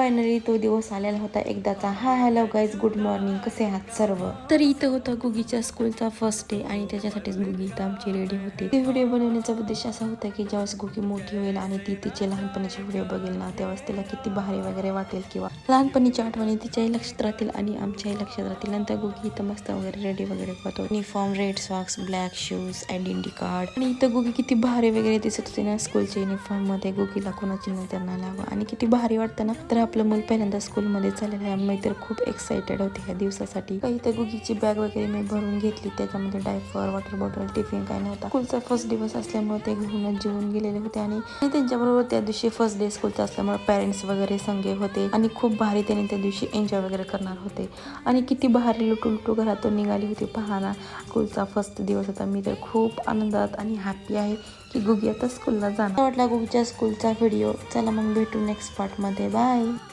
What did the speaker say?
Finally तो दिवस आलेला होता एकदाचा. हॅलो गाईज, गुड मॉर्निंग, कसे आहात सर्व. तर इथं होता गुगीच्या स्कूलचा फर्स्ट डे आणि त्याच्यासाठीच गुगी इथं आमची रेडी होती. ते व्हिडिओ बनवण्याचा उद्देश असा होता की जेव्हा गुगी मोठी होईल आणि ती तिचे लहानपणीचे व्हिडिओ बघेल ना, तेव्हाच तिला किती भारी वगैरे वाटेल किंवा लहानपणीच्या आठवणी तिच्याही लक्षात राहतील आणि आमच्याही लक्षात राहतील. नंतर गुगी इथं मस्त वगैरे रेडी वगैरे करतो. Uniform, Red Sox, black shoes, identity card. आणि इथं गुगी किती भारी वगैरे दिसत होती ना स्कूलच्या युनिफॉर्म मध्ये. गुगीला कोणाची नजर नाही लावा आणि किती भारी वाटतं ना. तर आपलं मूल पहिल्यांदा स्कूलमध्ये चाललेलं आहे. मी तर खूप एक्साइटेड होते ह्या दिवसासाठी. काही तर गुगीची बॅग वगैरे मी भरून घेतली. त्याच्यामध्ये डायपर, वॉटर बॉटल, टिफिन काय नव्हता. स्कूलचा फर्स्ट दिवस असल्यामुळे ते घेऊनच जेवून गेलेले होते आणि त्यांच्याबरोबर त्या दिवशी फर्स्ट डे स्कूलचा असल्यामुळे पेरेंट्स वगैरे संगे होते आणि खूप भारी त्याने त्या दिवशी एन्जॉय वगैरे करणार होते. आणि किती भारी लुटू घरातून निघाली होती पहा. स्कूलचा फर्स्ट दिवस होता. मी तर खूप आनंदात आणि हॅपी आहे की गुगी आता स्कूलला जाणार. वाटला गुगीच्या स्कूलचा व्हिडिओ. चला मग भेटू नेक्स्ट पार्ट मध्ये. बाय.